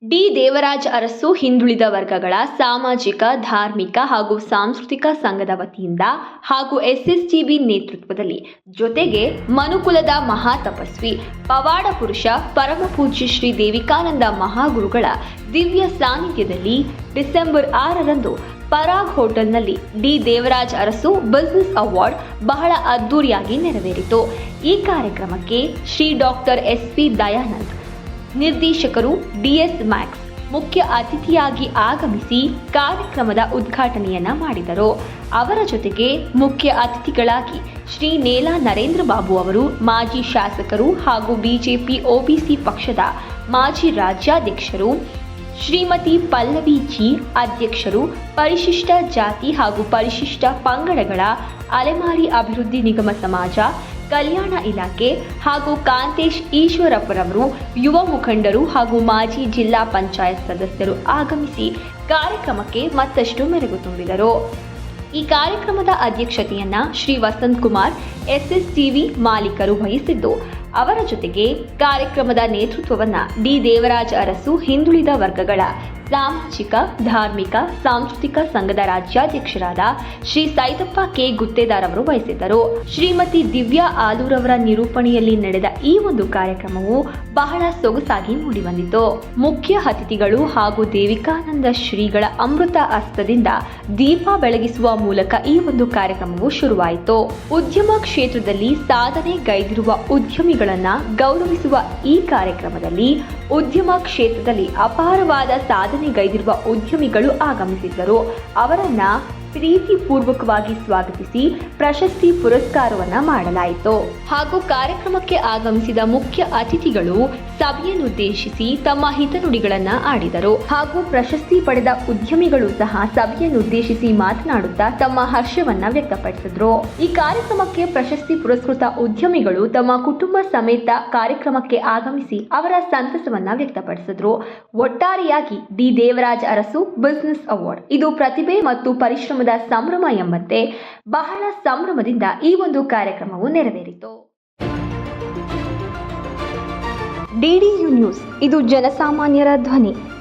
D Devaraja Arasu ಹಿಂದುಳಿದ ವರ್ಗಗಳ ಸಾಮಾಜಿಕ, ಧಾರ್ಮಿಕ ಹಾಗೂ ಸಾಂಸ್ಕೃತಿಕ ಸಂಘದ ವತಿಯಿಂದ ಹಾಗೂ ಎಸ್ಎಸ್ಟಿಬಿ ನೇತೃತ್ವದಲ್ಲಿ ಜೊತೆಗೆ ಮನುಕುಲದ ಮಹಾತಪಸ್ವಿ ಪವಾಡ ಪುರುಷ ಪರಮಪೂಜ್ಯ ಶ್ರೀ ದೇವಿಕಾನಂದ ಮಹಾಗುರುಗಳ ದಿವ್ಯ ಸಾನ್ನಿಧ್ಯದಲ್ಲಿ ಡಿಸೆಂಬರ್ 6ರಂದು ಪರಾಗ್ ಹೋಟೆಲ್ನಲ್ಲಿ D Devaraja Arasu business award ಬಹಳ ಅದ್ದೂರಿಯಾಗಿ ನೆರವೇರಿತು. ಈ ಕಾರ್ಯಕ್ರಮಕ್ಕೆ ಶ್ರೀ ಡಾಕ್ಟರ್ ಎಸ್.ಪಿ. ದಯಾನಂದ್ ನಿರ್ದೇಶಕರು ಡಿಎಸ್ ಮ್ಯಾಕ್ಸ್ ಮುಖ್ಯ ಅತಿಥಿಯಾಗಿ ಆಗಮಿಸಿ ಕಾರ್ಯಕ್ರಮದ ಉದ್ಘಾಟನೆಯನ್ನ ಮಾಡಿದರು. ಅವರ ಜೊತೆಗೆ ಮುಖ್ಯ ಅತಿಥಿಗಳಾಗಿ ಶ್ರೀ ನೇಲಾ ನರೇಂದ್ರ ಬಾಬು ಅವರು ಮಾಜಿ ಶಾಸಕರು ಹಾಗೂ ಬಿಜೆಪಿ ಒಬಿಸಿ ಪಕ್ಷದ ಮಾಜಿ ರಾಜ್ಯಾಧ್ಯಕ್ಷರು, ಶ್ರೀಮತಿ ಪಲ್ಲವಿ ಜಿ ಅಧ್ಯಕ್ಷರು, ಪರಿಶಿಷ್ಟ ಜಾತಿ ಹಾಗೂ ಪರಿಶಿಷ್ಟ ಪಂಗಡಗಳ ಅಲೆಮಾರಿ ಅಭಿವೃದ್ಧಿ ನಿಗಮ ಸಮಾಜ ಕಲ್ಯಾಣ ಇಲಾಖೆ ಹಾಗೂ ಕಾಂತೇಶ್ ಈಶ್ವರಪ್ಪರವರು, ಯುವ ಮುಖಂಡರು ಹಾಗೂ ಮಾಜಿ ಜಿಲ್ಲಾ ಪಂಚಾಯತ್ ಸದಸ್ಯರು ಆಗಮಿಸಿ ಕಾರ್ಯಕ್ರಮಕ್ಕೆ ಮತ್ತಷ್ಟು ಮೆರುಗು ತುಂಬಿದರು. ಈ ಕಾರ್ಯಕ್ರಮದ ಅಧ್ಯಕ್ಷತೆಯನ್ನ ಶ್ರೀ ವಸಂತ್ ಕುಮಾರ್ ಎಸ್ಎಸ್ಟಿವಿ ಮಾಲೀಕರು ವಹಿಸಿದ್ದು, ಅವರ ಜೊತೆಗೆ ಕಾರ್ಯಕ್ರಮದ ನೇತೃತ್ವವನ್ನ ಡಿ ದೇವರಾಜ ಅರಸು ಹಿಂದುಳಿದ ವರ್ಗಗಳ ಸಾಮಾಜಿಕ, ಧಾರ್ಮಿಕ, ಸಾಂಸ್ಕೃತಿಕ ಸಂಘದ ರಾಜ್ಯಾಧ್ಯಕ್ಷರಾದ ಶ್ರೀ ಸೈದಪ್ಪ ಕೆ ಗುತ್ತೇದಾರ್ ಅವರು ವಹಿಸಿದ್ದರು. ಶ್ರೀಮತಿ ದಿವ್ಯಾ ಆಲೂರವರ ನಿರೂಪಣೆಯಲ್ಲಿ ನಡೆದ ಈ ಒಂದು ಕಾರ್ಯಕ್ರಮವು ಬಹಳ ಸೊಗಸಾಗಿ ಮೂಡಿಬಂದಿತು. ಮುಖ್ಯ ಅತಿಥಿಗಳು ಹಾಗೂ ದೇವಿಕಾನಂದ ಶ್ರೀಗಳ ಅಮೃತ ಹಸ್ತದಿಂದ ದೀಪ ಬೆಳಗಿಸುವ ಮೂಲಕ ಈ ಒಂದು ಕಾರ್ಯಕ್ರಮವು ಶುರುವಾಯಿತು. ಉದ್ಯಮ ಕ್ಷೇತ್ರದಲ್ಲಿ ಸಾಧನೆ ಗೈದಿರುವ ಉದ್ಯಮಿಗಳನ್ನ ಗೌರವಿಸುವ ಈ ಕಾರ್ಯಕ್ರಮದಲ್ಲಿ ಉದ್ಯಮ ಕ್ಷೇತ್ರದಲ್ಲಿ ಅಪಾರವಾದ ಸಾಧನೆಗೈದಿರುವ ಉದ್ಯಮಿಗಳು ಆಗಮಿಸಿದ್ದರು. ಅವರನ್ನ ಪ್ರೀತಿಪೂರ್ವಕವಾಗಿ ಸ್ವಾಗತಿಸಿ ಪ್ರಶಸ್ತಿ ಪುರಸ್ಕಾರವನ್ನ ಮಾಡಲಾಯಿತು. ಹಾಗೂ ಕಾರ್ಯಕ್ರಮಕ್ಕೆ ಆಗಮಿಸಿದ ಮುಖ್ಯ ಅತಿಥಿಗಳು ಸಭೆಯನ್ನುದ್ದೇಶಿಸಿ ತಮ್ಮ ಹಿತನುಡಿಗಳನ್ನ ಆಡಿದರು. ಹಾಗೂ ಪ್ರಶಸ್ತಿ ಪಡೆದ ಉದ್ಯಮಿಗಳು ಸಹ ಸಭೆಯನ್ನುದ್ದೇಶಿಸಿ ಮಾತನಾಡುತ್ತಾ ತಮ್ಮ ಹರ್ಷವನ್ನ ವ್ಯಕ್ತಪಡಿಸಿದ್ರು. ಈ ಕಾರ್ಯಕ್ರಮಕ್ಕೆ ಪ್ರಶಸ್ತಿ ಪುರಸ್ಕೃತ ಉದ್ಯಮಿಗಳು ತಮ್ಮ ಕುಟುಂಬ ಸಮೇತ ಕಾರ್ಯಕ್ರಮಕ್ಕೆ ಆಗಮಿಸಿ ಅವರ ಸಂತಸವನ್ನ ವ್ಯಕ್ತಪಡಿಸಿದ್ರು. ಒಟ್ಟಾರೆಯಾಗಿ D Devaraja Arasu business award ಇದು ಪ್ರತಿಭೆ ಮತ್ತು ಪರಿಶ್ರಮದ ಸಂಭ್ರಮ ಎಂಬಂತೆ ಬಹಳ ಸಂಭ್ರಮದಿಂದ ಈ ಒಂದು ಕಾರ್ಯಕ್ರಮವು ನೆರವೇರಿತು. ಡಿಡಿಯು ನ್ಯೂಸ್ ಇದು ಜನಸಾಮಾನ್ಯರ ಧ್ವನಿ.